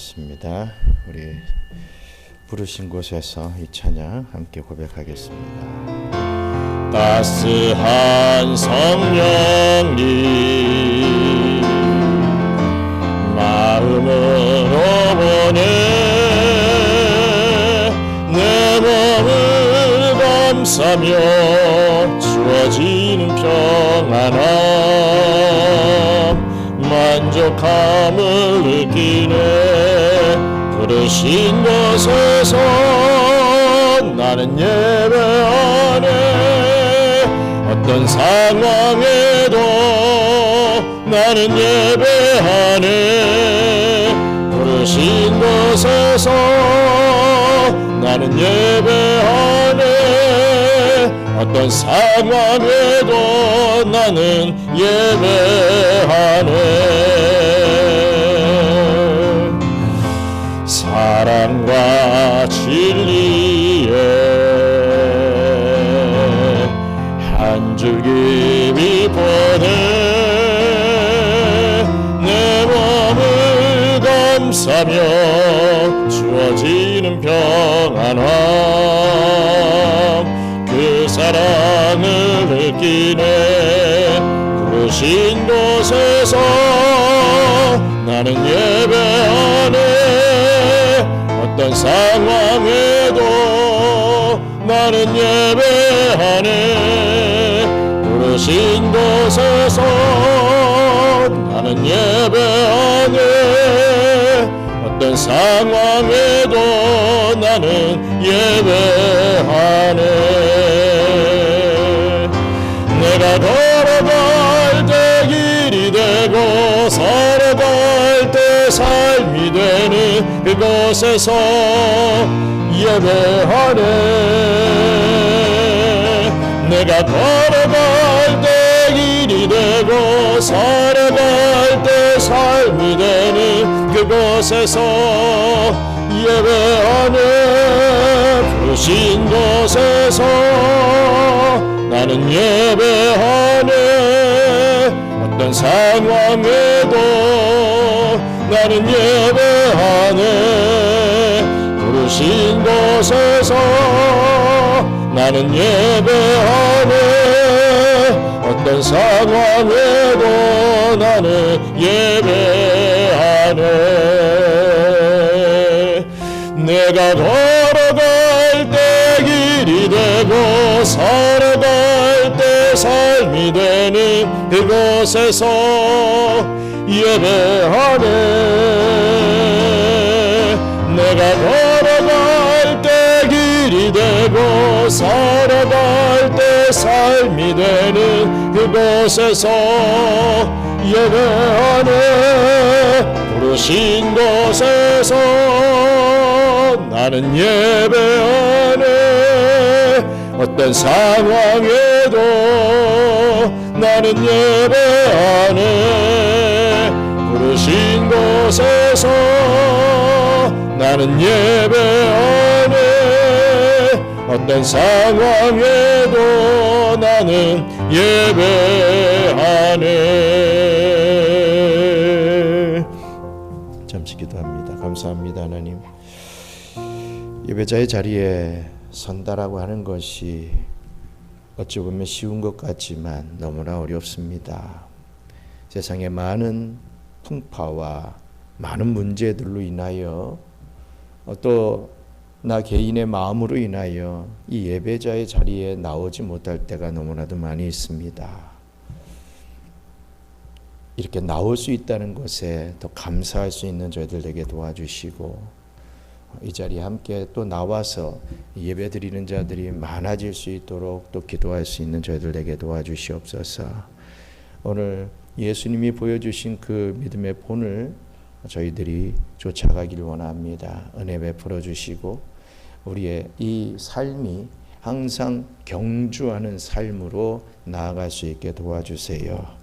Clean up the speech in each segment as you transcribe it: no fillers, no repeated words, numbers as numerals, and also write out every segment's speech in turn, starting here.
하셨습니다. 우리 부르신 곳에서 이 찬양 함께 고백하겠습니다. 따스한 성령님 마음으로 보내 내 몸을 감싸며 주어지는 평안함 만족함을 느끼네. 부르신 곳에서 나는 예배하네. 어떤 상황에도 나는 예배하네. 부르신 곳에서 나는 예배하네. 어떤 상황에도 나는 예배하네. 사랑과 진리에 한 줄기 보내 내 몸을 감싸며 주어지는 평안함 그 사랑을 느끼네. 부르신 곳에서 나는 예배하네. 어떤 상황에도 나는 예배하네. 부르신 곳에서 나는 예배하네. 어떤 상황에도 나는 예배하네. 내가 걸어갈 때 길이 되고 살아갈 때 삶이 되는 그곳에서 예배하네. 내가 걸어갈 때 길이 되고 살아갈 때 삶이 되는 그곳에서 예배하네. 부르신 곳에서 나는 예배하네. 어떤 상황에도 나는 예배하네. 부르신 곳에서 나는 예배하네. 어떤 상황에도 나는 예배하네. 내가 걸어갈 때 길이 되고 살아갈 때 삶이 되는 그곳에서 예배하네. 내가 걸어갈 때 길이 되고 살아갈 때 삶이 되는 그곳에서 예배하네. 부르신 곳에서 나는 예배하네. 어떤 상황에도 나는 예배하네. 부르신 곳에서 나는 예배하네. 어떤 상황에도 나는 예배하네. 잠시 기도합니다. 감사합니다 하나님. 예배자의 자리에 선다라고 하는 것이 어찌 보면 쉬운 것 같지만 너무나 어렵습니다. 세상의 많은 풍파와 많은 문제들로 인하여 또 나 개인의 마음으로 인하여 이 예배자의 자리에 나오지 못할 때가 너무나도 많이 있습니다. 이렇게 나올 수 있다는 것에 더 감사할 수 있는 저희들 되게 도와주시고 이 자리에 함께 또 나와서 예배 드리는 자들이 많아질 수 있도록 또 기도할 수 있는 저희들 되게 도와주시옵소서. 오늘 예수님이 보여주신 그 믿음의 본을 저희들이 쫓아가기를 원합니다. 은혜 베풀어 주시고 우리의 이 삶이 항상 경주하는 삶으로 나아갈 수 있게 도와주세요.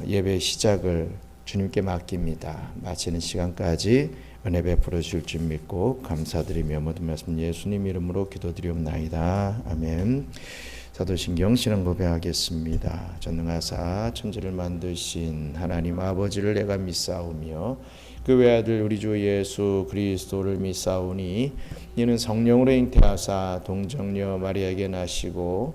예배 시작을 주님께 맡깁니다. 마치는 시간까지 은혜 베풀어 주실 줄 믿고 감사드리며 모든 말씀 예수님 이름으로 기도드리옵나이다. 아멘. 사도신경 신앙 고백하겠습니다. 전능하사 천지를 만드신 하나님 아버지를 내가 믿사오며 그 외아들 우리 주 예수 그리스도를 믿사오니 이는 성령으로 잉태하사 동정녀 마리아에게 나시고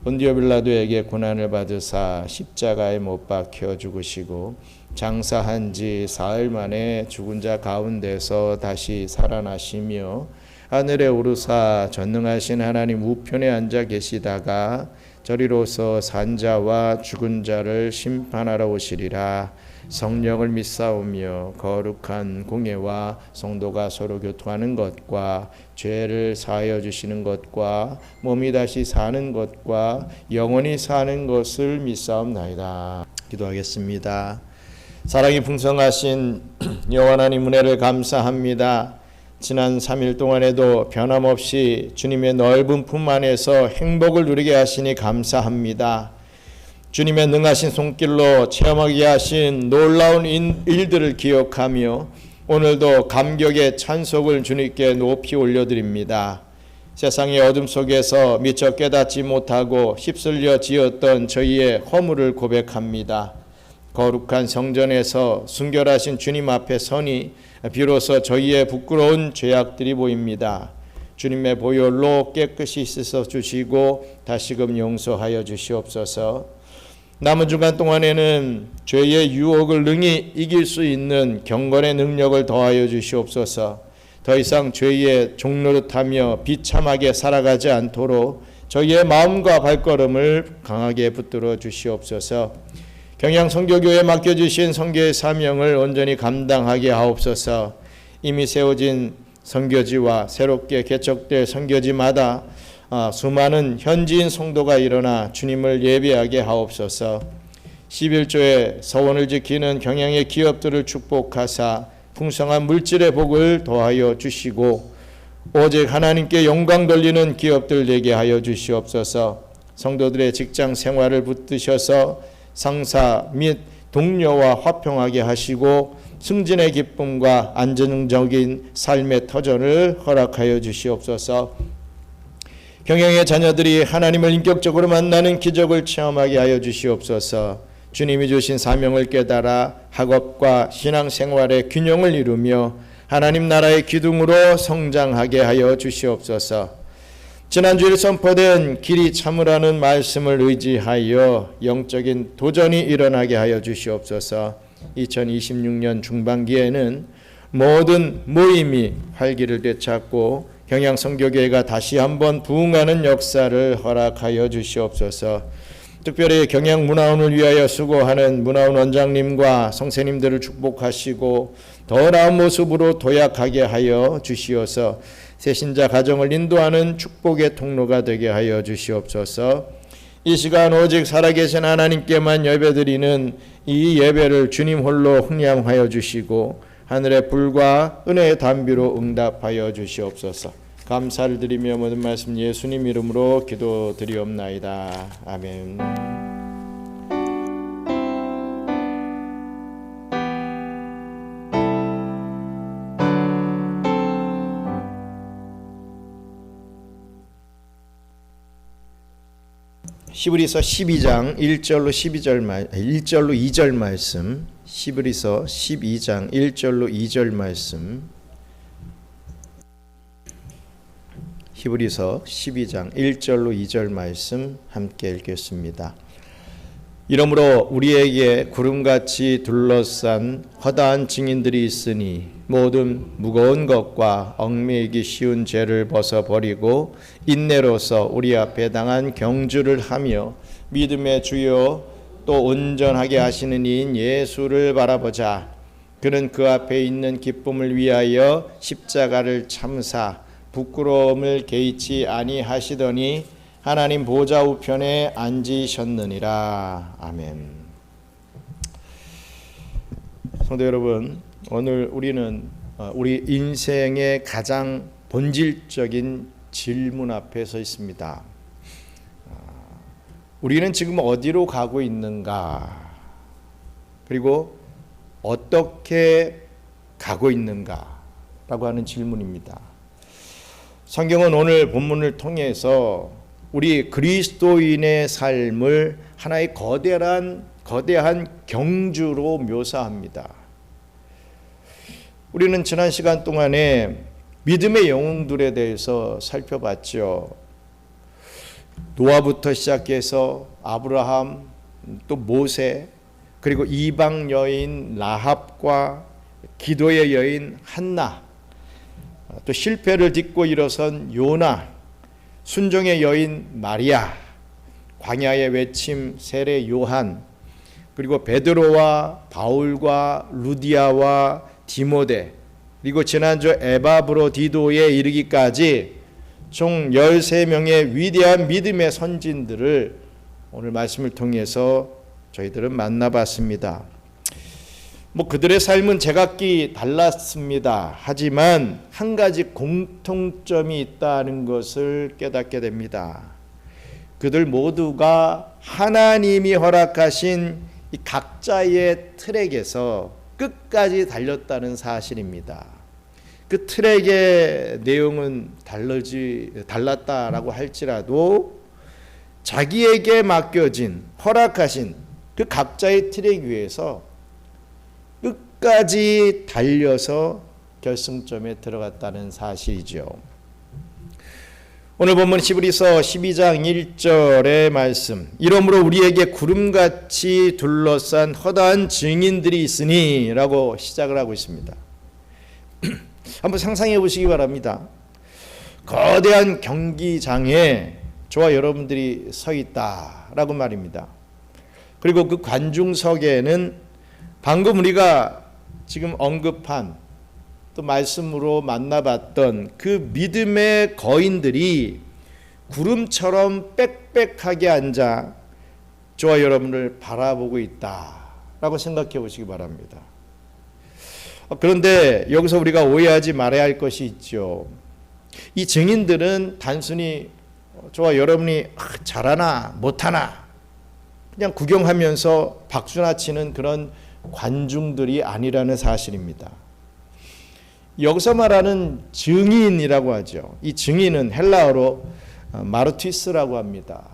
본디오 빌라도에게 고난을 받으사 십자가에 못 박혀 죽으시고 장사한 지 사흘 만에 죽은 자 가운데서 다시 살아나시며 하늘에 오르사 전능하신 하나님 우편에 앉아 계시다가 저리로서 산자와 죽은 자를 심판하러 오시리라. 성령을 믿사오며 거룩한 공예와 성도가 서로 교통하는 것과 죄를 사하여 주시는 것과 몸이 다시 사는 것과 영원히 사는 것을 믿사옵나이다. 기도하겠습니다. 사랑이 풍성하신 여호와 하나님 은혜를 감사합니다. 지난 3일 동안에도 변함없이 주님의 넓은 품 안에서 행복을 누리게 하시니 감사합니다. 주님의 능하신 손길로 체험하게 하신 놀라운 일들을 기억하며 오늘도 감격의 찬송을 주님께 높이 올려드립니다. 세상의 어둠 속에서 미처 깨닫지 못하고 휩쓸려 지었던 저희의 허물을 고백합니다. 거룩한 성전에서 순결하신 주님 앞에 서니 비로소 저희의 부끄러운 죄악들이 보입니다. 주님의 보혈로 깨끗이 씻어 주시고 다시금 용서하여 주시옵소서. 남은 주간 동안에는 죄의 유혹을 능히 이길 수 있는 경건의 능력을 더하여 주시옵소서. 더 이상 죄의 종노릇하며 비참하게 살아가지 않도록 저희의 마음과 발걸음을 강하게 붙들어 주시옵소서. 경양 선교교회에 맡겨주신 선교의 사명을 온전히 감당하게 하옵소서. 이미 세워진 선교지와 새롭게 개척될 선교지마다 수많은 현지인 성도가 일어나 주님을 예배하게 하옵소서. 11조의 서원을 지키는 경양의 기업들을 축복하사 풍성한 물질의 복을 더하여 주시고 오직 하나님께 영광 돌리는 기업들 되게 하여 주시옵소서. 성도들의 직장 생활을 붙드셔서 상사 및 동료와 화평하게 하시고 승진의 기쁨과 안정적인 삶의 터전을 허락하여 주시옵소서. 경영의 자녀들이 하나님을 인격적으로 만나는 기적을 체험하게 하여 주시옵소서. 주님이 주신 사명을 깨달아 학업과 신앙생활의 균형을 이루며 하나님 나라의 기둥으로 성장하게 하여 주시옵소서. 지난주일 선포된 길이 참으라는 말씀을 의지하여 영적인 도전이 일어나게 하여 주시옵소서. 2026년 중반기에는 모든 모임이 활기를 되찾고 경양선교교회가 다시 한번 부흥하는 역사를 허락하여 주시옵소서. 특별히 경양문화원을 위하여 수고하는 문화원 원장님과 성세님들을 축복하시고 더 나은 모습으로 도약하게 하여 주시어서 새신자 가정을 인도하는 축복의 통로가 되게 하여 주시옵소서. 이 시간 오직 살아계신 하나님께만 예배드리는 이 예배를 주님 홀로 흥량하여 주시고 하늘의 불과 은혜의 담비로 응답하여 주시옵소서. 감사를 드리며 모든 말씀 예수님 이름으로 기도드리옵나이다. 아멘. 히브리서 12장 1절로 2절 말씀. 히브리서 12장 1절로 2절 말씀. 히브리서 12장 1절로 2절 말씀 함께 읽겠습니다. 이러므로 우리에게 구름같이 둘러싼 허다한 증인들이 있으니 모든 무거운 것과 얽매이기 쉬운 죄를 벗어버리고 인내로서 우리 앞에 당한 경주를 하며 믿음의 주요 또 온전하게 하시는 이인 예수를 바라보자. 그는 그 앞에 있는 기쁨을 위하여 십자가를 참사 부끄러움을 개의치 아니하시더니 하나님 보좌 우편에 앉으셨느니라. 아멘. 성도 여러분, 오늘 우리는 우리 인생의 가장 본질적인 질문 앞에 서 있습니다. 우리는 지금 어디로 가고 있는가? 그리고 어떻게 가고 있는가? 라고 하는 질문입니다. 성경은 오늘 본문을 통해서 우리 그리스도인의 삶을 하나의 거대한 경주로 묘사합니다. 우리는 지난 시간 동안에 믿음의 영웅들에 대해서 살펴봤죠. 노아부터 시작해서 아브라함, 또 모세, 그리고 이방 여인 라합과 기도의 여인 한나, 또 실패를 딛고 일어선 요나, 순종의 여인 마리아, 광야의 외침 세례 요한, 그리고 베드로와 바울과 루디아와 디모데, 그리고 지난주 에바브로디도에 이르기까지 총 13명의 위대한 믿음의 선진들을 오늘 말씀을 통해서 저희들은 만나봤습니다. 그들의 삶은 제각기 달랐습니다. 하지만 한 가지 공통점이 있다는 것을 깨닫게 됩니다. 그들 모두가 하나님이 허락하신 이 각자의 트랙에서 끝까지 달렸다는 사실입니다. 그 트랙의 내용은 달랐다라고 할지라도 자기에게 맡겨진 허락하신 그 각자의 트랙 위에서 끝까지 달려서 결승점에 들어갔다는 사실이죠. 오늘 본문 히브리서 12장 1절의 말씀, 이러므로 우리에게 구름같이 둘러싼 허다한 증인들이 있으니 라고 시작을 하고 있습니다. 한번 상상해 보시기 바랍니다. 거대한 경기장에 저와 여러분들이 서 있다라고 말입니다. 그리고 그 관중석에는 방금 우리가 지금 언급한 또 말씀으로 만나봤던 그 믿음의 거인들이 구름처럼 빽빽하게 앉아 저와 여러분을 바라보고 있다라고 생각해 보시기 바랍니다. 그런데 여기서 우리가 오해하지 말아야 할 것이 있죠. 이 증인들은 단순히 저와 여러분이 잘하나 못하나 그냥 구경하면서 박수나 치는 그런 관중들이 아니라는 사실입니다. 여기서 말하는 증인이라고 하죠. 이 증인은 헬라어로 마르티스라고 합니다.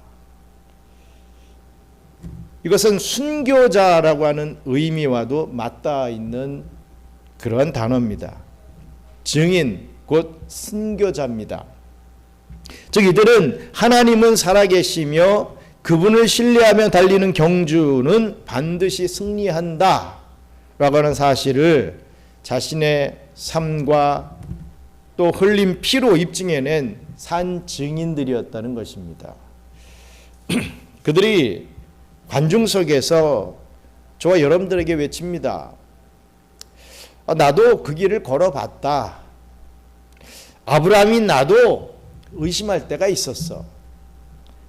이것은 순교자라고 하는 의미와도 맞닿아 있는 그러한 단어입니다. 증인, 곧 순교자입니다. 즉 이들은 하나님은 살아계시며 그분을 신뢰하며 달리는 경주는 반드시 승리한다 라고 하는 사실을 자신의 삶과 또 흘린 피로 입증해낸 산 증인들이었다는 것입니다. 그들이 관중석에서 저와 여러분들에게 외칩니다. 나도 그 길을 걸어봤다. 아브라함이 나도 의심할 때가 있었어.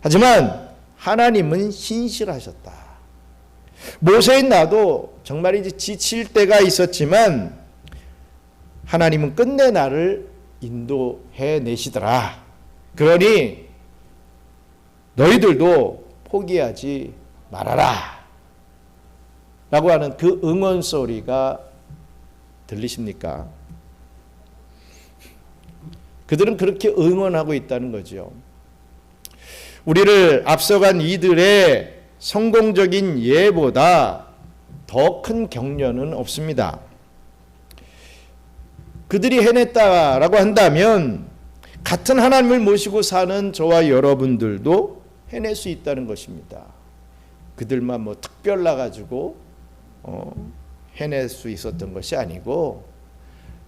하지만 하나님은 신실하셨다. 모세인 나도 정말 이제 지칠 때가 있었지만 하나님은 끝내 나를 인도해 내시더라. 그러니 너희들도 포기하지 말아라. 라고 하는 그 응원 소리가 들리십니까? 그들은 그렇게 응원하고 있다는 거죠. 우리를 앞서간 이들의 성공적인 예보다 더 큰 격려는 없습니다. 그들이 해냈다라고 한다면 같은 하나님을 모시고 사는 저와 여러분들도 해낼 수 있다는 것입니다. 그들만 특별나가지고 해낼 수 있었던 것이 아니고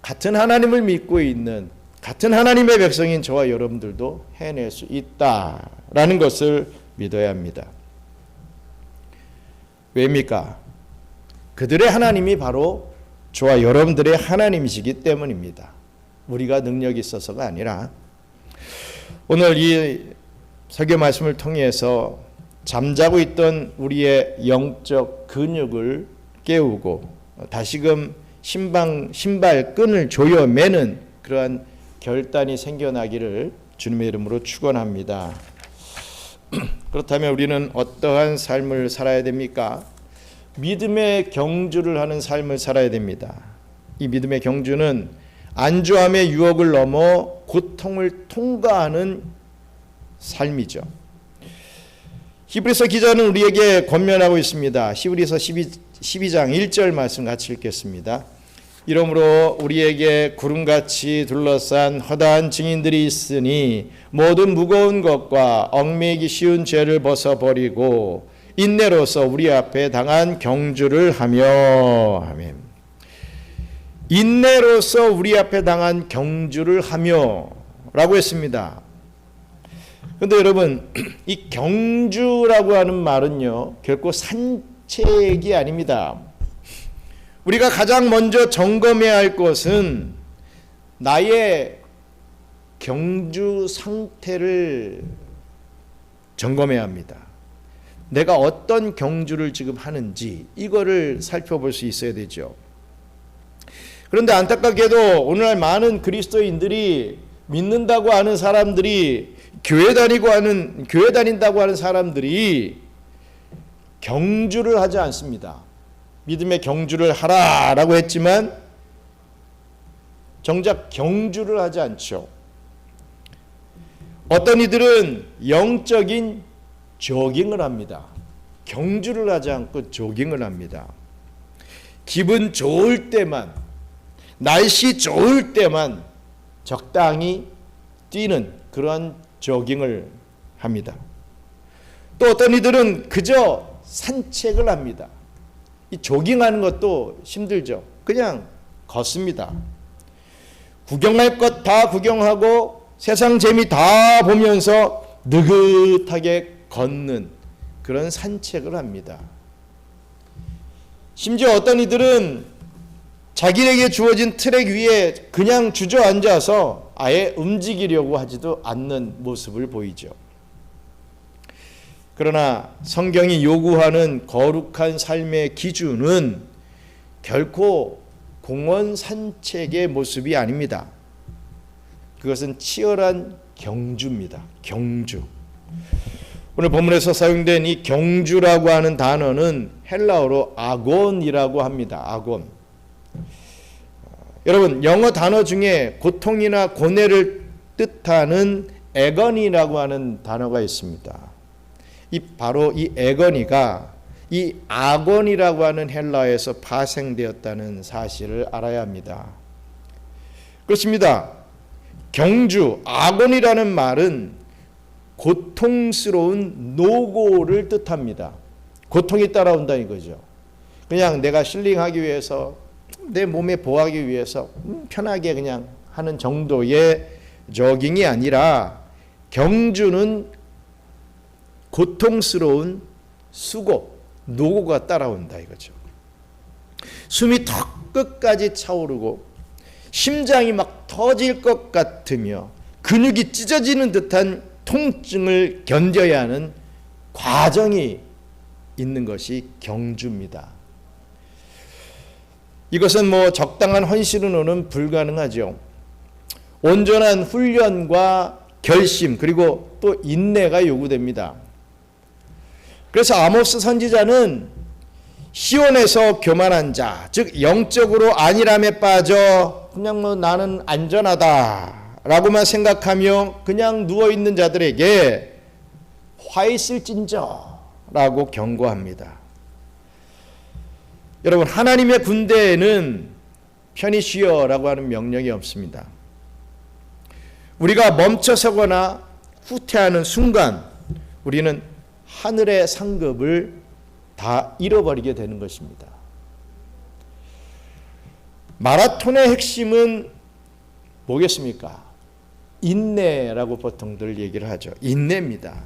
같은 하나님을 믿고 있는 같은 하나님의 백성인 저와 여러분들도 해낼 수 있다라는 것을 믿어야 합니다. 왜입니까? 그들의 하나님이 바로 저와 여러분들의 하나님이시기 때문입니다. 우리가 능력이 있어서가 아니라 오늘 이 설교 말씀을 통해서 잠자고 있던 우리의 영적 근육을 깨우고 다시금 신발 끈을 조여매는 그러한 결단이 생겨나기를 주님의 이름으로 축원합니다. 그렇다면 우리는 어떠한 삶을 살아야 됩니까? 믿음의 경주를 하는 삶을 살아야 됩니다. 이 믿음의 경주는 안주함의 유혹을 넘어 고통을 통과하는 삶이죠. 히브리서 기자는 우리에게 권면하고 있습니다. 히브리서 12장 1절 말씀 같이 읽겠습니다. 이러므로 우리에게 구름같이 둘러싼 허다한 증인들이 있으니 모든 무거운 것과 얽매이기 쉬운 죄를 벗어버리고 인내로서 우리 앞에 당한 경주를 하며. 아멘. 인내로서 우리 앞에 당한 경주를 하며 라고 했습니다. 그런데 여러분, 이 경주라고 하는 말은요, 결코 산책이 아닙니다. 우리가 가장 먼저 점검해야 할 것은 나의 경주 상태를 점검해야 합니다. 내가 어떤 경주를 지금 하는지 이거를 살펴볼 수 있어야 되죠. 그런데 안타깝게도 오늘날 많은 그리스도인들이 믿는다고 하는 사람들이 교회 다닌다고 하는 사람들이 경주를 하지 않습니다. 믿음의 경주를 하라라고 했지만 정작 경주를 하지 않죠. 어떤 이들은 영적인 조깅을 합니다. 경주를 하지 않고 조깅을 합니다. 기분 좋을 때만, 날씨 좋을 때만 적당히 뛰는 그러한 조깅을 합니다. 또 어떤 이들은 그저 산책을 합니다. 이 조깅하는 것도 힘들죠. 그냥 걷습니다. 구경할 것 다 구경하고 세상 재미 다 보면서 느긋하게 걷는 그런 산책을 합니다. 심지어 어떤 이들은 자기에게 주어진 트랙 위에 그냥 주저앉아서 아예 움직이려고 하지도 않는 모습을 보이죠. 그러나 성경이 요구하는 거룩한 삶의 기준은 결코 공원 산책의 모습이 아닙니다. 그것은 치열한 경주입니다. 경주. 오늘 본문에서 사용된 이 경주라고 하는 단어는 헬라어로 아곤이라고 합니다. 아곤. 여러분, 영어 단어 중에 고통이나 고뇌를 뜻하는 애거니라고 하는 단어가 있습니다. 바로 이 애거니가 이 아곤이라고 하는 헬라어에서 파생되었다는 사실을 알아야 합니다. 그렇습니다. 경주, 아곤이라는 말은 고통스러운 노고를 뜻합니다. 고통이 따라온다 이거죠. 그냥 내가 힐링하기 위해서, 내 몸에 보호하기 위해서 편하게 그냥 하는 정도의 조깅이 아니라 경주는 고통스러운 수고, 노고가 따라온다 이거죠. 숨이 턱 끝까지 차오르고 심장이 막 터질 것 같으며 근육이 찢어지는 듯한 통증을 견뎌야 하는 과정이 있는 것이 경주입니다. 이것은 적당한 헌신으로는 불가능하죠. 온전한 훈련과 결심 그리고 또 인내가 요구됩니다. 그래서 아모스 선지자는 시온에서 교만한 자, 즉 영적으로 안일함에 빠져 그냥 나는 안전하다라고만 생각하며 그냥 누워있는 자들에게 화 있을진저라고 경고합니다. 여러분, 하나님의 군대에는 편히 쉬어라고 하는 명령이 없습니다. 우리가 멈춰서거나 후퇴하는 순간 우리는 하늘의 상급을 다 잃어버리게 되는 것입니다. 마라톤의 핵심은 뭐겠습니까? 인내라고 보통들 얘기를 하죠. 인내입니다.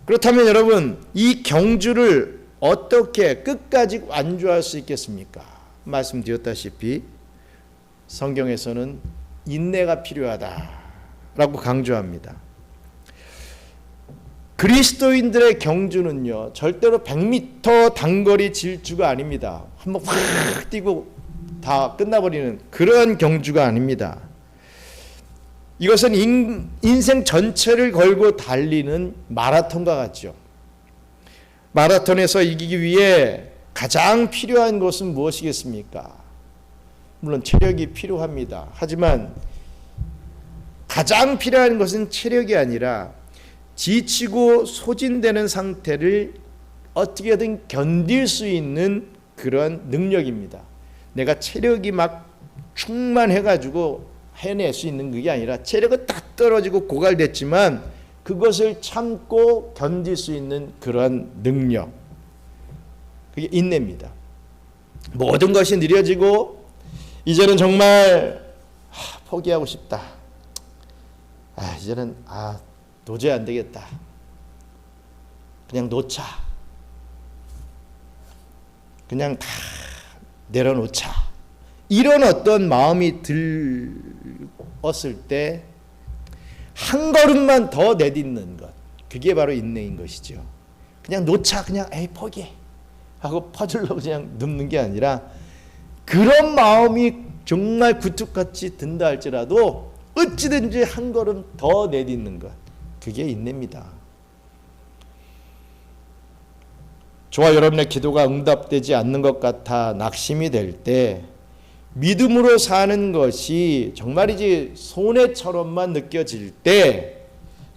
그렇다면 여러분, 이 경주를 어떻게 끝까지 완주할 수 있겠습니까? 말씀드렸다시피 성경에서는 인내가 필요하다라고 강조합니다. 그리스도인들의 경주는요, 절대로 100m 단거리 질주가 아닙니다. 한번 확 뛰고 다 끝나버리는 그런 경주가 아닙니다. 이것은 인생 전체를 걸고 달리는 마라톤과 같죠. 마라톤에서 이기기 위해 가장 필요한 것은 무엇이겠습니까? 물론 체력이 필요합니다. 하지만 가장 필요한 것은 체력이 아니라 지치고 소진되는 상태를 어떻게든 견딜 수 있는 그런 능력입니다. 내가 체력이 막 충만해가지고 해낼 수 있는 그게 아니라 체력은 딱 떨어지고 고갈됐지만 그것을 참고 견딜 수 있는 그런 능력, 그게 인내입니다. 모든 것이 느려지고 이제는 정말 포기하고 싶다. 이제는 도저히 안 되겠다. 그냥 놓자. 그냥 다 내려놓자. 이런 어떤 마음이 들었을 때 한 걸음만 더 내딛는 것, 그게 바로 인내인 것이죠. 그냥 놓자, 그냥 포기해 하고 퍼즐로 그냥 눕는 게 아니라 그런 마음이 정말 굴뚝같이 든다 할지라도 어찌든지 한 걸음 더 내딛는 것, 그게 인내입니다. 저와 여러분의 기도가 응답되지 않는 것 같아 낙심이 될 때 믿음으로 사는 것이 정말이지 손해처럼만 느껴질 때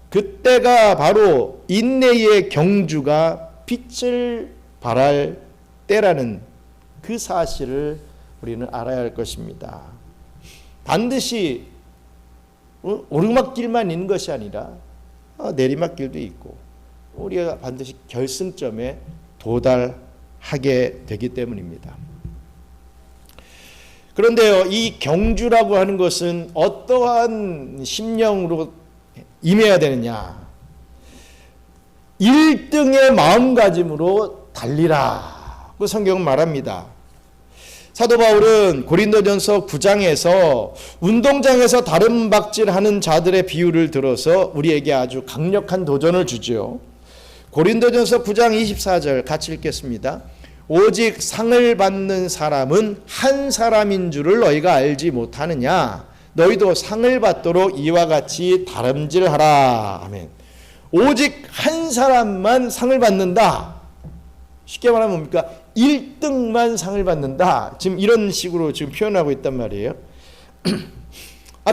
그때가 바로 인내의 경주가 빛을 발할 때라는 그 사실을 우리는 알아야 할 것입니다. 반드시 오르막길만 있는 것이 아니라 내리막길도 있고 우리가 반드시 결승점에 도달하게 되기 때문입니다. 그런데요, 이 경주라고 하는 것은 어떠한 심령으로 임해야 되느냐? 1등의 마음가짐으로 달리라. 그 성경은 말합니다. 사도 바울은 고린도전서 9장에서 운동장에서 다름박질하는 자들의 비유를 들어서 우리에게 아주 강력한 도전을 주죠. 고린도전서 9장 24절 같이 읽겠습니다. 오직 상을 받는 사람은 한 사람인 줄을 너희가 알지 못하느냐? 너희도 상을 받도록 이와 같이 다름질하라. 아멘. 오직 한 사람만 상을 받는다. 쉽게 말하면 뭡니까? 1등만 상을 받는다. 지금 이런 식으로 지금 표현하고 있단 말이에요.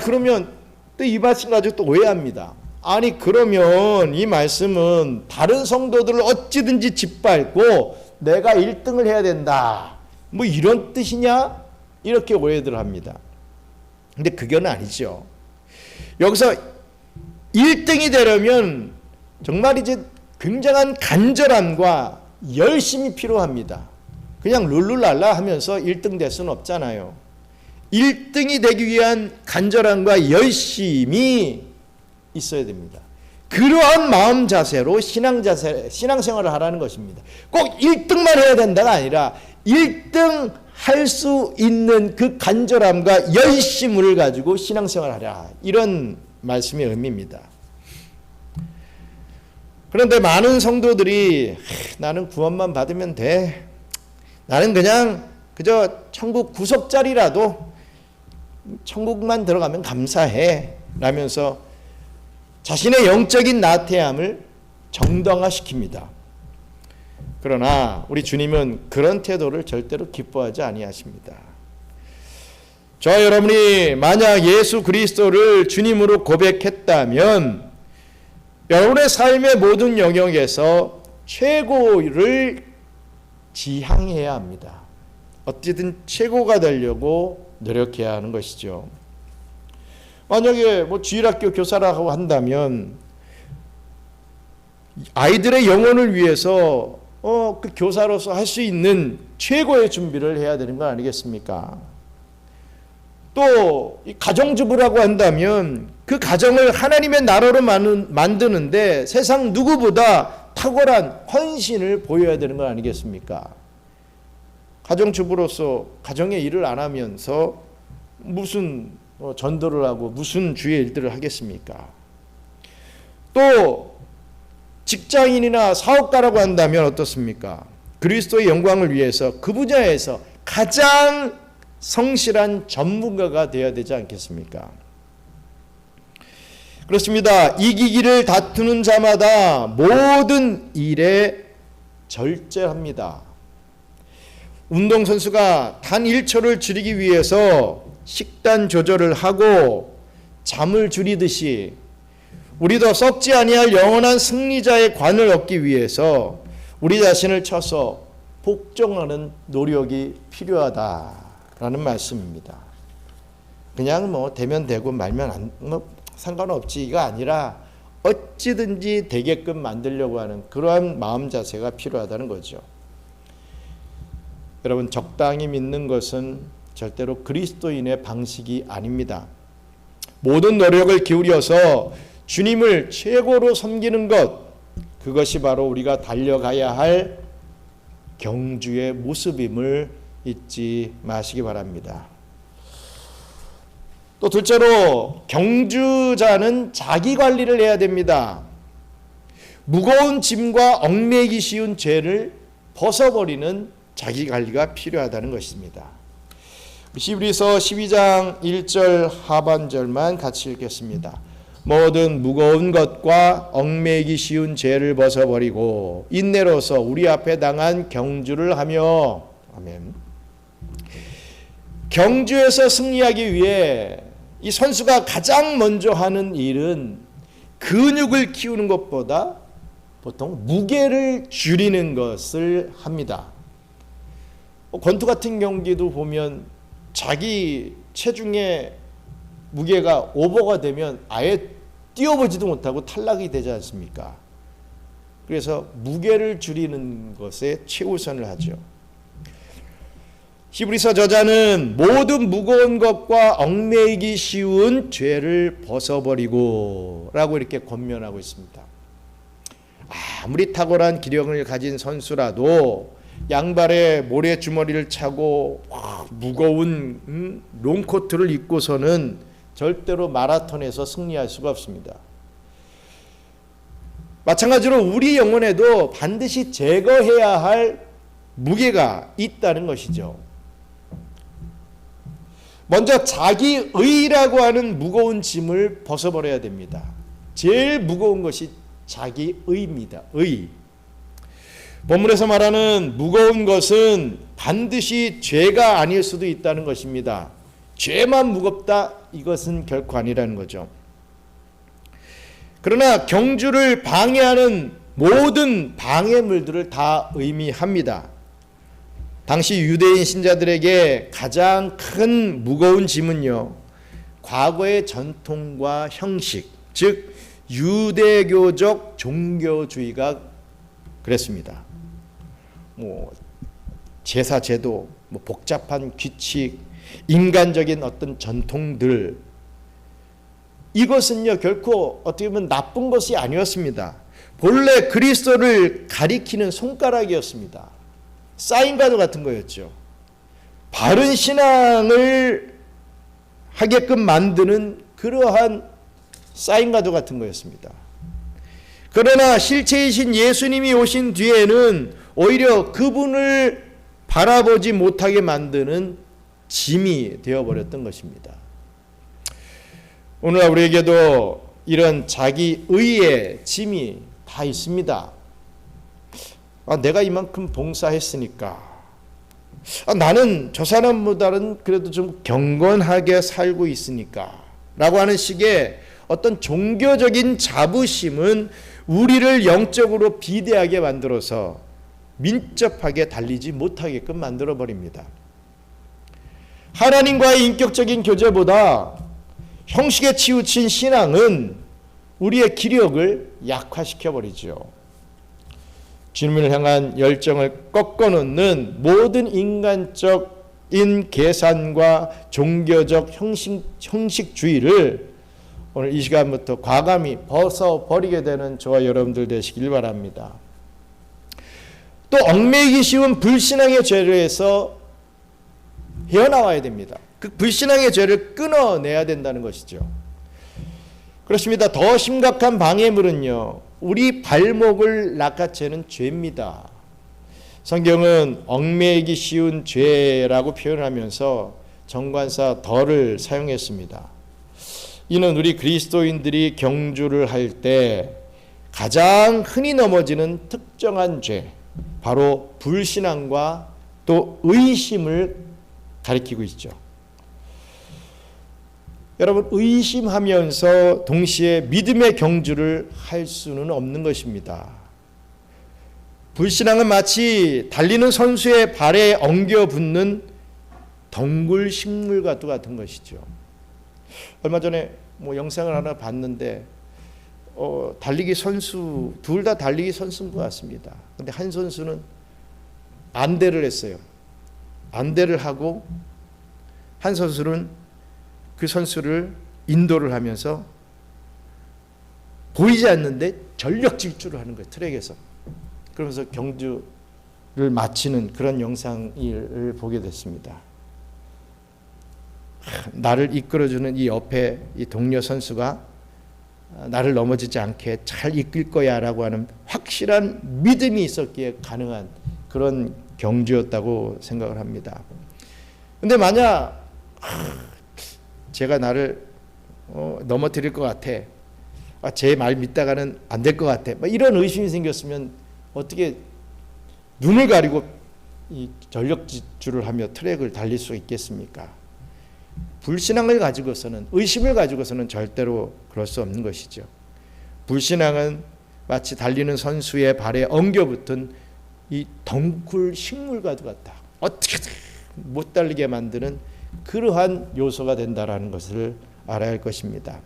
그러면 또 이 말씀 가지고 또 오해합니다. 아니 그러면 이 말씀은 다른 성도들을 어찌든지 짓밟고 내가 1등을 해야 된다. 뭐 이런 뜻이냐? 이렇게 오해들 합니다. 근데 그건 아니죠. 여기서 1등이 되려면 정말 이제 굉장한 간절함과 열심이 필요합니다. 그냥 룰루랄라 하면서 1등 될 수는 없잖아요. 1등이 되기 위한 간절함과 열심이 있어야 됩니다. 그러한 마음 자세로 신앙생활을 하라는 것입니다. 꼭 1등만 해야 된다가 아니라 1등 할 수 있는 그 간절함과 열심을 가지고 신앙생활을 하라. 이런 말씀의 의미입니다. 그런데 많은 성도들이 나는 구원만 받으면 돼. 나는 그저 천국 구석자리라도 천국만 들어가면 감사해. 라면서 자신의 영적인 나태함을 정당화시킵니다. 그러나 우리 주님은 그런 태도를 절대로 기뻐하지 아니하십니다. 저와 여러분이 만약 예수 그리스도를 주님으로 고백했다면 여러분의 삶의 모든 영역에서 최고를 지향해야 합니다. 어쨌든 최고가 되려고 노력해야 하는 것이죠. 만약에 주일학교 교사라고 한다면 아이들의 영혼을 위해서 그 교사로서 할 수 있는 최고의 준비를 해야 되는 거 아니겠습니까? 또 가정주부라고 한다면 그 가정을 하나님의 나라로 만드는데 세상 누구보다 탁월한 헌신을 보여야 되는 거 아니겠습니까? 가정주부로서 가정의 일을 안 하면서 무슨 전도를 하고 무슨 주의 일들을 하겠습니까? 또 직장인이나 사업가라고 한다면 어떻습니까? 그리스도의 영광을 위해서 그 분야에서 가장 성실한 전문가가 되어야 되지 않겠습니까? 그렇습니다. 이기기를 다투는 자마다 모든 일에 절제합니다. 운동선수가 단 1초를 줄이기 위해서 식단 조절을 하고 잠을 줄이듯이 우리도 썩지 아니할 영원한 승리자의 관을 얻기 위해서 우리 자신을 쳐서 복종하는 노력이 필요하다. 라는 말씀입니다. 그냥 뭐 되면 되고 말면 상관없지 이거 아니라 어찌든지 되게끔 만들려고 하는 그러한 마음 자세가 필요하다는 거죠. 여러분, 적당히 믿는 것은 절대로 그리스도인의 방식이 아닙니다. 모든 노력을 기울여서 주님을 최고로 섬기는 것, 그것이 바로 우리가 달려가야 할 경주의 모습임을 잊지 마시기 바랍니다. 또 둘째로, 경주자는 자기 관리를 해야 됩니다. 무거운 짐과 얽매이기 쉬운 죄를 벗어버리는 자기 관리가 필요하다는 것입니다. 히브리서 12장 1절 하반절만 같이 읽겠습니다. 모든 무거운 것과 얽매이기 쉬운 죄를 벗어버리고 인내로서 우리 앞에 당한 경주를 하며, 아멘. 경주에서 승리하기 위해 이 선수가 가장 먼저 하는 일은 근육을 키우는 것보다 보통 무게를 줄이는 것을 합니다. 권투 같은 경기도 보면 자기 체중의 무게가 오버가 되면 아예 뛰어보지도 못하고 탈락이 되지 않습니까? 그래서 무게를 줄이는 것에 최우선을 하죠. 히브리서 저자는 모든 무거운 것과 얽매이기 쉬운 죄를 벗어버리고 라고 이렇게 권면하고 있습니다. 아무리 탁월한 기력을 가진 선수라도 양발에 모래주머니를 차고 무거운 롱코트를 입고서는 절대로 마라톤에서 승리할 수가 없습니다. 마찬가지로 우리 영혼에도 반드시 제거해야 할 무게가 있다는 것이죠. 먼저 자기의라고 하는 무거운 짐을 벗어버려야 됩니다. 제일 무거운 것이 자기의입니다. 의. 본문에서 말하는 무거운 것은 반드시 죄가 아닐 수도 있다는 것입니다. 죄만 무겁다, 이것은 결코 아니라는 거죠. 그러나 경주를 방해하는 모든 방해물들을 다 의미합니다. 당시 유대인 신자들에게 가장 큰 무거운 짐은요, 과거의 전통과 형식, 즉 유대교적 종교주의가 그랬습니다. 제사 제도, 복잡한 규칙, 인간적인 어떤 전통들, 이것은요 결코 어떻게 보면 나쁜 것이 아니었습니다. 본래 그리스도를 가리키는 손가락이었습니다. 사인과도 같은 거였죠. 바른 신앙을 하게끔 만드는 그러한 사인과도 같은 거였습니다. 그러나 실체이신 예수님이 오신 뒤에는 오히려 그분을 바라보지 못하게 만드는 짐이 되어버렸던 것입니다. 오늘날 우리에게도 이런 자기의의 짐이 다 있습니다. 내가 이만큼 봉사했으니까, 나는 저 사람보다는 그래도 좀 경건하게 살고 있으니까 라고 하는 식의 어떤 종교적인 자부심은 우리를 영적으로 비대하게 만들어서 민첩하게 달리지 못하게끔 만들어버립니다. 하나님과의 인격적인 교제보다 형식에 치우친 신앙은 우리의 기력을 약화시켜버리죠. 주님을 향한 열정을 꺾어놓는 모든 인간적인 계산과 종교적 형식주의를 오늘 이 시간부터 과감히 벗어버리게 되는 저와 여러분들 되시길 바랍니다. 또 얽매이기 쉬운 불신앙의 죄에서 헤어나와야 됩니다. 그 불신앙의 죄를 끊어내야 된다는 것이죠. 그렇습니다. 더 심각한 방해물은요, 우리 발목을 낚아채는 죄입니다. 성경은 얽매이기 쉬운 죄라고 표현하면서 정관사 덜을 사용했습니다. 이는 우리 그리스도인들이 경주를 할 때 가장 흔히 넘어지는 특정한 죄, 바로 불신앙과 또 의심을 가리키고 있죠. 여러분, 의심하면서 동시에 믿음의 경주를 할 수는 없는 것입니다. 불신앙은 마치 달리는 선수의 발에 엉겨 붙는 덩굴 식물과도 같은 것이죠. 얼마 전에 뭐 영상을 하나 봤는데 달리기 선수 둘 다 달리기 선수인 것 같습니다. 근데 한 선수는 안대를 했어요. 안대를 하고 한 선수는 그 선수를 인도를 하면서 보이지 않는데 전력 질주를 하는 거예요. 트랙에서. 그러면서 경주를 마치는 그런 영상을 보게 됐습니다. 나를 이끌어주는 이 옆에 이 동료 선수가 나를 넘어지지 않게 잘 이끌 거야 라고 하는 확실한 믿음이 있었기에 가능한 그런 경주였다고 생각을 합니다. 근데 만약 제가 나를 넘어뜨릴 것 같아, 제 말 믿다가는 안 될 것 같아, 이런 의심이 생겼으면 어떻게 눈을 가리고 이 전력 질주를 하며 트랙을 달릴 수 있겠습니까? 불신앙을 가지고서는, 의심을 가지고서는 절대로 그럴 수 없는 것이죠. 불신앙은 마치 달리는 선수의 발에 엉겨붙은 이 덩굴 식물과도 같다. 어떻게든 못 달리게 만드는 그러한 요소가 된다라는 것을 알아야 할 것입니다.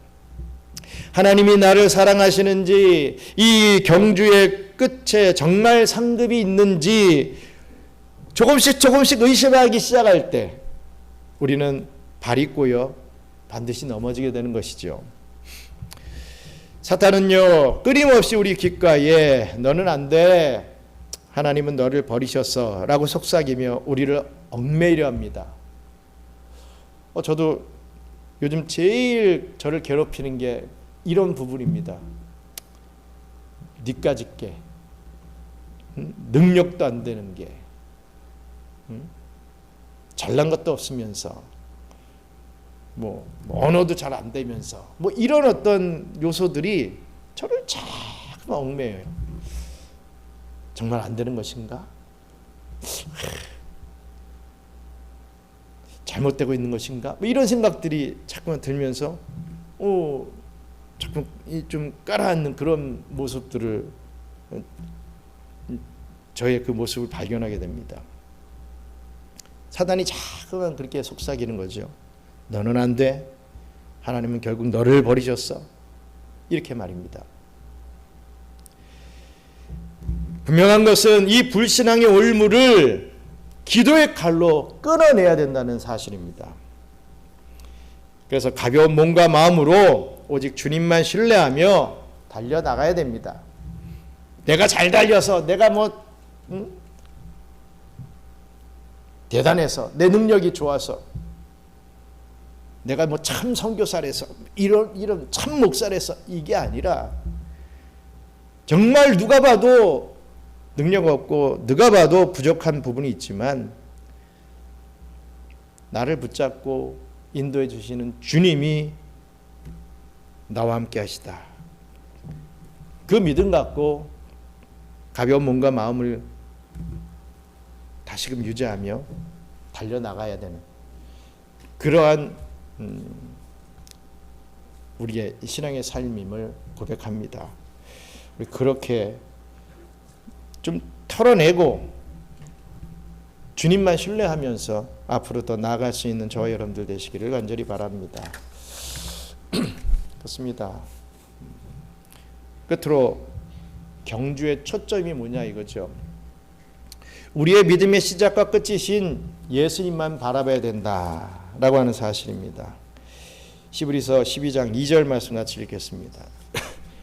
하나님이 나를 사랑하시는지, 이 경주의 끝에 정말 상급이 있는지 조금씩 의심하기 시작할 때 우리는 발이 꼬여 반드시 넘어지게 되는 것이죠. 사탄은요, 끊임없이 우리 귓가에 너는 안 돼, 하나님은 너를 버리셨어 라고 속삭이며 우리를 얽매이려 합니다. 저도 요즘 제일 저를 괴롭히는 게 이런 부분입니다. 니까짓 게, 능력도 안 되는 게, 잘난 것도 없으면서, 언어도 잘 안 되면서, 이런 어떤 요소들이 저를 자꾸 얽매여요. 정말 안 되는 것인가? 잘못되고 있는 것인가? 이런 생각들이 자꾸만 들면서 자꾸 좀 깔아앉는 그런 모습들을, 저의 그 모습을 발견하게 됩니다. 사단이 자꾸만 그렇게 속삭이는 거죠. 너는 안 돼. 하나님은 결국 너를 버리셨어. 이렇게 말입니다. 분명한 것은 이 불신앙의 올무를 기도의 칼로 끊어내야 된다는 사실입니다. 그래서 가벼운 몸과 마음으로 오직 주님만 신뢰하며 달려나가야 됩니다. 내가 잘 달려서, 내가 대단해서, 내 능력이 좋아서, 내가 참 선교사라서, 이런 참 목사라서, 이게 아니라 정말 누가 봐도 능력 없고 누가 봐도 부족한 부분이 있지만 나를 붙잡고 인도해 주시는 주님이 나와 함께 하시다. 그 믿음 갖고 가벼운 몸과 마음을 다시금 유지하며 달려나가야 되는 그러한 우리의 신앙의 삶임을 고백합니다. 우리 그렇게 좀 털어내고 주님만 신뢰하면서 앞으로 더 나아갈 수 있는 저와 여러분들 되시기를 간절히 바랍니다. 그렇습니다. 끝으로 경주의 초점이 뭐냐 이거죠. 우리의 믿음의 시작과 끝이신 예수님만 바라봐야 된다라고 하는 사실입니다. 히브리서 12장 2절 말씀 같이 읽겠습니다.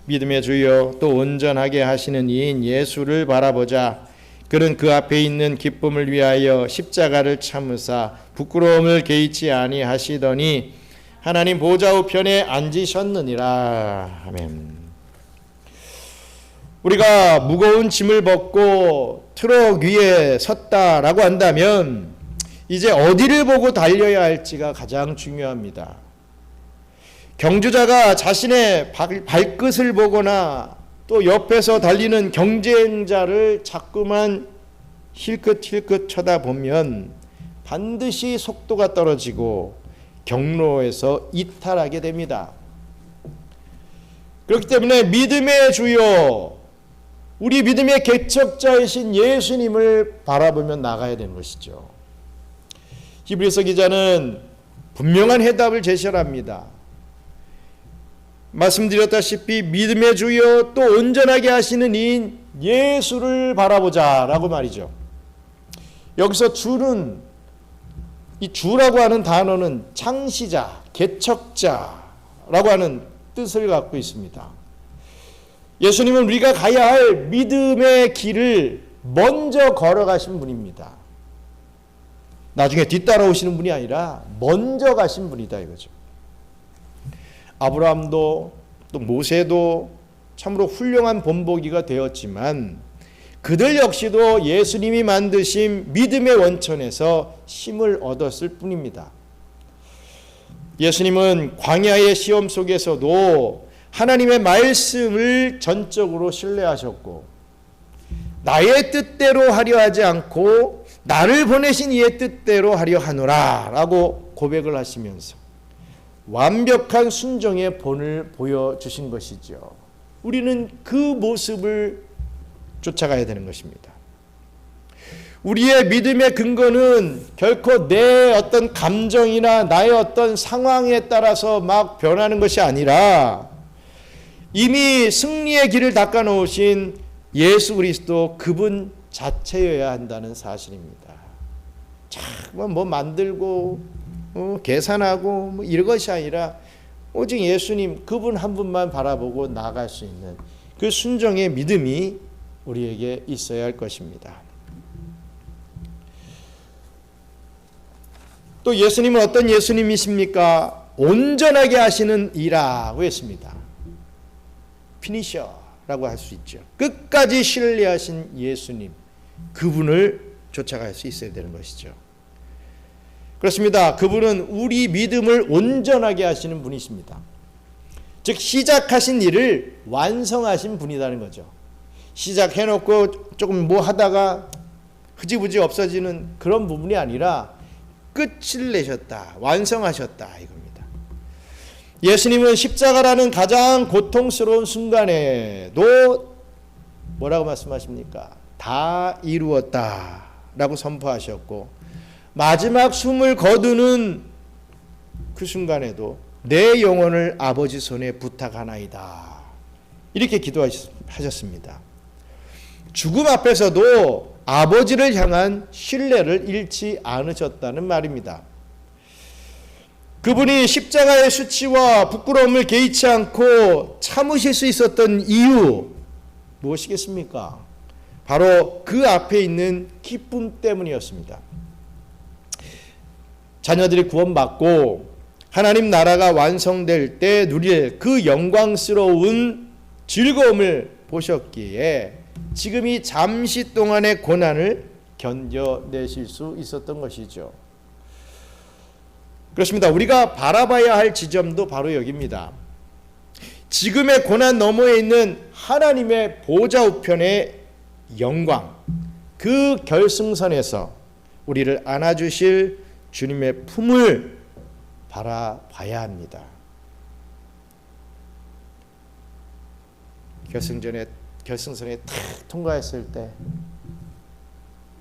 믿음의 주여 또 온전하게 하시는 이인 예수를 바라보자. 그는 그 앞에 있는 기쁨을 위하여 십자가를 참으사 부끄러움을 개의치 아니하시더니 하나님 보좌 우편에 앉으셨느니라. 아멘. 우리가 무거운 짐을 벗고 트럭 위에 섰다라고 한다면 이제 어디를 보고 달려야 할지가 가장 중요합니다. 경주자가 자신의 발끝을 보거나 또 옆에서 달리는 경쟁자를 자꾸만 힐끗힐끗 쳐다보면 반드시 속도가 떨어지고 경로에서 이탈하게 됩니다. 그렇기 때문에 믿음의 주요, 우리 믿음의 개척자이신 예수님을 바라보며 나가야 되는 것이죠. 히브리서 기자는 분명한 해답을 제시합니다. 말씀드렸다시피 믿음의 주여 또 온전하게 하시는 이인 예수를 바라보자 라고 말이죠. 여기서 주는, 이 주라고 하는 단어는 창시자, 개척자라고 하는 뜻을 갖고 있습니다. 예수님은 우리가 가야 할 믿음의 길을 먼저 걸어가신 분입니다. 나중에 뒤따라오시는 분이 아니라 먼저 가신 분이다 이거죠. 아브라함도 또 모세도 참으로 훌륭한 본보기가 되었지만 그들 역시도 예수님이 만드신 믿음의 원천에서 힘을 얻었을 뿐입니다. 예수님은 광야의 시험 속에서도 하나님의 말씀을 전적으로 신뢰하셨고 나의 뜻대로 하려 하지 않고 나를 보내신 이의 뜻대로 하려 하노라 라고 고백을 하시면서 완벽한 순종의 본을 보여주신 것이죠. 우리는 그 모습을 쫓아가야 되는 것입니다. 우리의 믿음의 근거는 결코 내 어떤 감정이나 나의 어떤 상황에 따라서 막 변하는 것이 아니라 이미 승리의 길을 닦아놓으신 예수 그리스도 그분 자체여야 한다는 사실입니다. 자꾸 뭐 만들고 계산하고 뭐 이런 것이 아니라 오직 예수님 그분 한 분만 바라보고 나아갈 수 있는 그 순종의 믿음이 우리에게 있어야 할 것입니다. 또 예수님은 어떤 예수님이십니까? 온전하게 하시는 이라고 했습니다. 피니셔라고 할 수 있죠. 끝까지 신뢰하신 예수님, 그분을 쫓아갈 수 있어야 되는 것이죠. 그렇습니다. 그분은 우리 믿음을 온전하게 하시는 분이십니다. 즉 시작하신 일을 완성하신 분이라는 거죠. 시작해놓고 조금 뭐 하다가 흐지부지 없어지는 그런 부분이 아니라 끝을 내셨다, 완성하셨다 이겁니다. 예수님은 십자가라는 가장 고통스러운 순간에도 뭐라고 말씀하십니까? 다 이루었다 라고 선포하셨고 마지막 숨을 거두는 그 순간에도 내 영혼을 아버지 손에 부탁하나이다 이렇게 기도하셨습니다. 죽음 앞에서도 아버지를 향한 신뢰를 잃지 않으셨다는 말입니다. 그분이 십자가의 수치와 부끄러움을 개의치 않고 참으실 수 있었던 이유 무엇이겠습니까? 바로 그 앞에 있는 기쁨 때문이었습니다. 자녀들이 구원받고 하나님 나라가 완성될 때 누릴 그 영광스러운 즐거움을 보셨기에 지금 이 잠시 동안의 고난을 견뎌내실 수 있었던 것이죠. 그렇습니다. 우리가 바라봐야 할 지점도 바로 여기입니다. 지금의 고난 너머에 있는 하나님의 보좌 우편의 영광, 그 결승선에서 우리를 안아주실 주님의 품을 바라봐야 합니다. 결승선에 탁 통과했을 때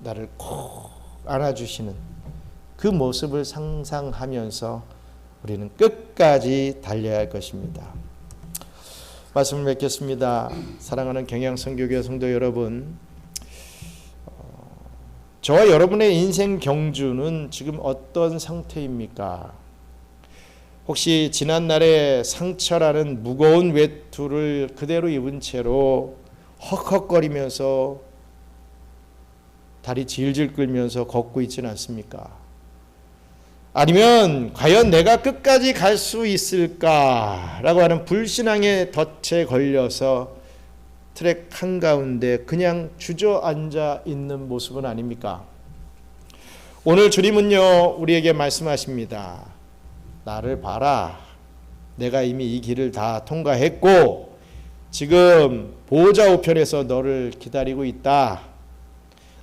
나를 꼭 안아주시는 그 모습을 상상하면서 우리는 끝까지 달려야 할 것입니다. 말씀을 맺겠습니다. 사랑하는 경양선교교회 성도 여러분, 저와 여러분의 인생 경주는 지금 어떤 상태입니까? 혹시 지난날의 상처라는 무거운 외투를 그대로 입은 채로 헉헉거리면서 다리 질질 끌면서 걷고 있지는 않습니까? 아니면 과연 내가 끝까지 갈 수 있을까라고 하는 불신앙의 덫에 걸려서 트랙 한가운데 그냥 주저앉아 있는 모습은 아닙니까? 오늘 주님은요 우리에게 말씀하십니다. 나를 봐라. 내가 이미 이 길을 다 통과했고 지금 보호자 우편에서 너를 기다리고 있다.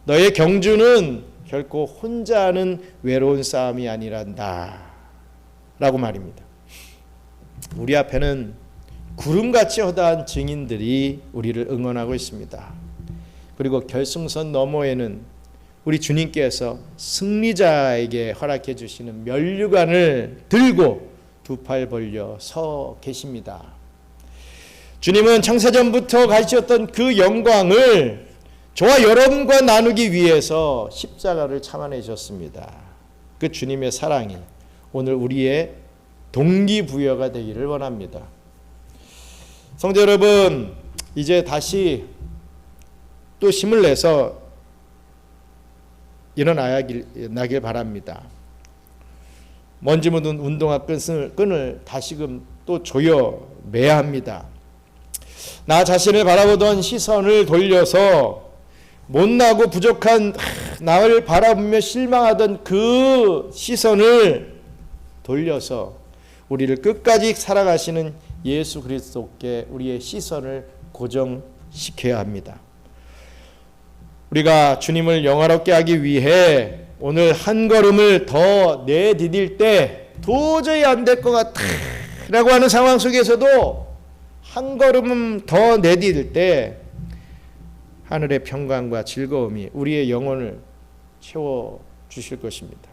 너의 경주는 결코 혼자 하는 외로운 싸움이 아니란다 라고 말입니다. 우리 앞에는 구름같이 허다한 증인들이 우리를 응원하고 있습니다. 그리고 결승선 너머에는 우리 주님께서 승리자에게 허락해 주시는 면류관을 들고 두 팔 벌려 서 계십니다. 주님은 창세전부터 가지셨던 그 영광을 저와 여러분과 나누기 위해서 십자가를 참아내셨습니다. 그 주님의 사랑이 오늘 우리의 동기부여가 되기를 원합니다. 성도 여러분, 이제 다시 또 힘을 내서 일어나길 바랍니다. 먼지 묻은 운동화 끈을 다시금 또 조여 매야 합니다. 나 자신을 바라보던 시선을 돌려서 못나고 부족한 나를 바라보며 실망하던 그 시선을 돌려서 우리를 끝까지 살아가시는 예수 그리스도께 우리의 시선을 고정시켜야 합니다. 우리가 주님을 영화롭게 하기 위해 오늘 한 걸음을 더 내디딜 때 도저히 안 될 것 같다라고 하는 상황 속에서도 한 걸음 더 내디딜 때 하늘의 평강과 즐거움이 우리의 영혼을 채워주실 것입니다.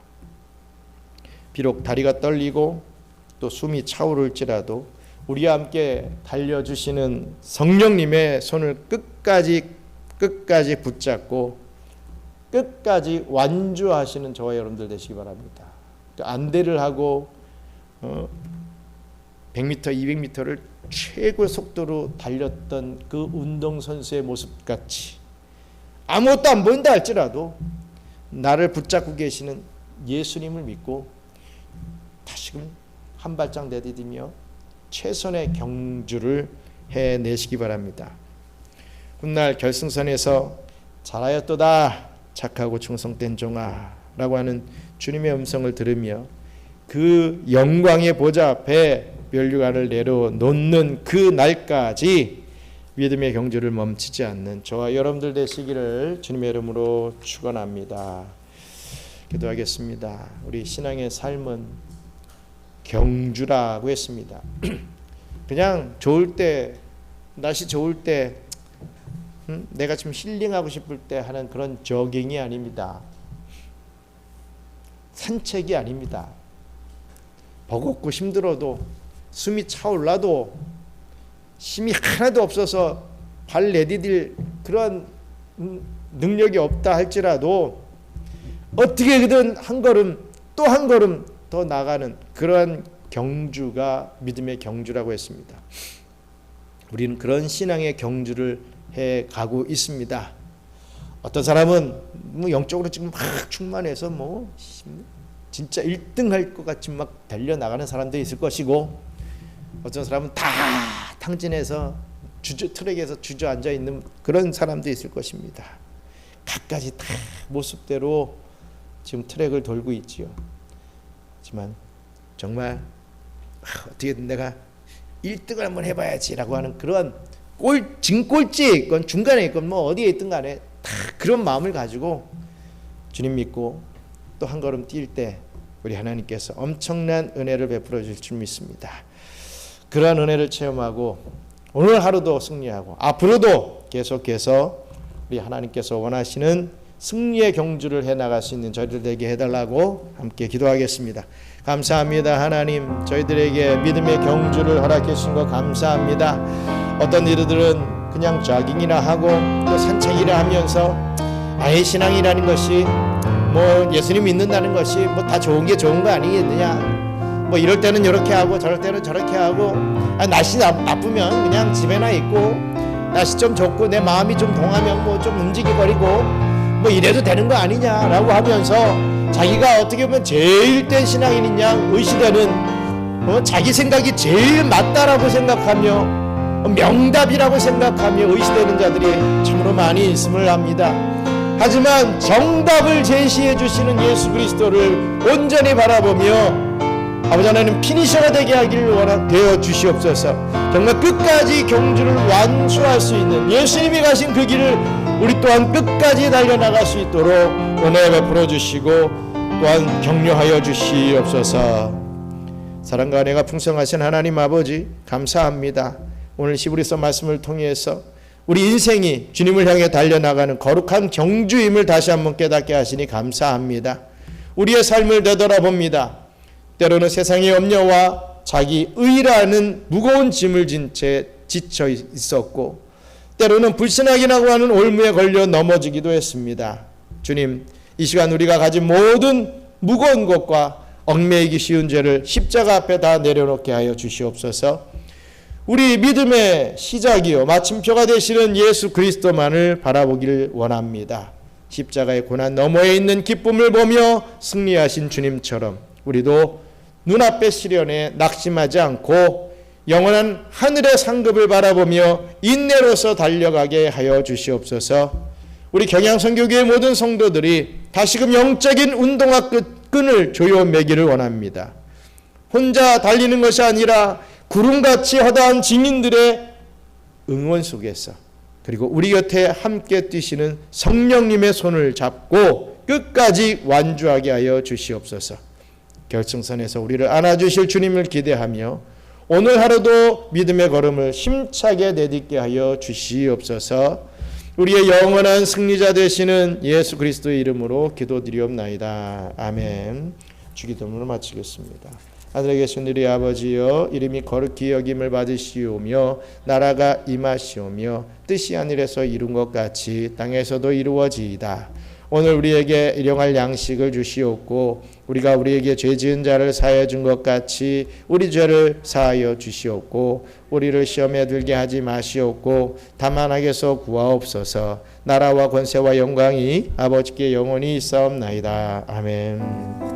비록 다리가 떨리고 또 숨이 차오를지라도 우리와 함께 달려주시는 성령님의 손을 끝까지 붙잡고 끝까지 완주하시는 저와 여러분들 되시기 바랍니다. 안대를 하고 100m, 200m를 최고 속도로 달렸던 그 운동선수의 모습같이 아무것도 안 보인다 할지라도 나를 붙잡고 계시는 예수님을 믿고 다시금 한 발짝 내디디며 최선의 경주를 해내시기 바랍니다. 훗날 결승선에서 잘하였도다 착하고 충성된 종아 라고 하는 주님의 음성을 들으며 그 영광의 보좌 앞에 면류관을 내려놓는 그 날까지 믿음의 경주를 멈추지 않는 저와 여러분들 되시기를 주님의 이름으로 축원합니다. 기도하겠습니다. 우리 신앙의 삶은 경주라고 했습니다. 그냥 좋을 때, 날씨 좋을 때 내가 좀 힐링하고 싶을 때 하는 그런 조깅이 아닙니다. 산책이 아닙니다. 버겁고 힘들어도 숨이 차올라도 힘이 하나도 없어서 발 내디딜 그런 능력이 없다 할지라도 어떻게든 한 걸음 또 한 걸음 더 나가는 그런 경주가 믿음의 경주라고 했습니다. 우리는 그런 신앙의 경주를 해 가고 있습니다. 어떤 사람은 영적으로 지금 막 충만해서 진짜 1등 할 것 같이 막 달려나가는 사람도 있을 것이고, 어떤 사람은 다 탕진해서 트랙에서 주저앉아 있는 그런 사람도 있을 것입니다. 각가지 다 모습대로 지금 트랙을 돌고 있지요. 하지만 정말 어떻게든 내가 1등을 한번 해봐야지라고 하는 그런 진꼴찌에 있건 중간에 있건 어디에 있든 간에 다 그런 마음을 가지고 주님 믿고 또 한 걸음 뛸 때 우리 하나님께서 엄청난 은혜를 베풀어 주실 줄 믿습니다. 그러한 은혜를 체험하고 오늘 하루도 승리하고 앞으로도 계속해서 우리 하나님께서 원하시는 승리의 경주를 해나갈 수 있는 저희들 되게 해달라고 함께 기도하겠습니다. 감사합니다. 하나님, 저희들에게 믿음의 경주를 허락해 주신 것 감사합니다. 어떤 이들은 그냥 조깅이나 하고 또 산책이나 하면서 아예 신앙이라는 것이 예수님 믿는다는 것이 다 좋은 게 좋은 거 아니겠느냐, 이럴 때는 이렇게 하고 저럴 때는 저렇게 하고, 날씨 나쁘면 그냥 집에나 있고 날씨 좀 좋고 내 마음이 좀 동하면 좀 움직이버리고 이래도 되는 거 아니냐라고 하면서 자기가 어떻게 보면 제일 된 신앙인인 양 의시되는 자기 생각이 제일 맞다라고 생각하며 명답이라고 생각하며 의시되는 자들이 참으로 많이 있음을 압니다. 하지만 정답을 제시해 주시는 예수 그리스도를 온전히 바라보며 아버지 하나님 피니셔가 되게 하기를 되어 주시옵소서. 정말 끝까지 경주를 완수할 수 있는 예수님이 가신 그 길을 우리 또한 끝까지 달려나갈 수 있도록 은혜 베풀어 주시고 또한 격려하여 주시옵소서. 사랑과 은혜가 풍성하신 하나님 아버지 감사합니다. 오늘 히브리서 말씀을 통해서 우리 인생이 주님을 향해 달려나가는 거룩한 경주임을 다시 한번 깨닫게 하시니 감사합니다. 우리의 삶을 되돌아봅니다. 때로는 세상의 염려와 자기 의라는 무거운 짐을 진 채 지쳐 있었고, 때로는 불신앙이라고 하는 올무에 걸려 넘어지기도 했습니다. 주님, 이 시간 우리가 가진 모든 무거운 것과 얽매이기 쉬운 죄를 십자가 앞에 다 내려놓게 하여 주시옵소서. 우리 믿음의 시작이요 마침표가 되시는 예수 그리스도만을 바라보기를 원합니다. 십자가의 고난 너머에 있는 기쁨을 보며 승리하신 주님처럼 우리도 눈앞의 시련에 낙심하지 않고 영원한 하늘의 상급을 바라보며 인내로서 달려가게 하여 주시옵소서. 우리 경양선교교회 모든 성도들이 다시금 영적인 운동화 끈을 조여 매기를 원합니다. 혼자 달리는 것이 아니라 구름같이 허다한 증인들의 응원 속에서, 그리고 우리 곁에 함께 뛰시는 성령님의 손을 잡고 끝까지 완주하게 하여 주시옵소서. 결승선에서 우리를 안아주실 주님을 기대하며 오늘 하루도 믿음의 걸음을 힘차게 내딛게 하여 주시옵소서. 우리의 영원한 승리자 되시는 예수 그리스도의 이름으로 기도드리옵나이다. 아멘. 주기도문을 마치겠습니다. 하늘에 계신 우리 아버지여, 이름이 거룩히 여김을 받으시오며 나라가 임하시오며 뜻이 하늘에서 이룬 것 같이 땅에서도 이루어지이다. 오늘 우리에게 일용할 양식을 주시옵고 우리가 우리에게 죄 지은 자를 사하여 준 것 같이 우리 죄를 사하여 주시옵고 우리를 시험에 들게 하지 마시옵고 다만 악에서 구하옵소서. 나라와 권세와 영광이 아버지께 영원히 있사옵나이다. 아멘.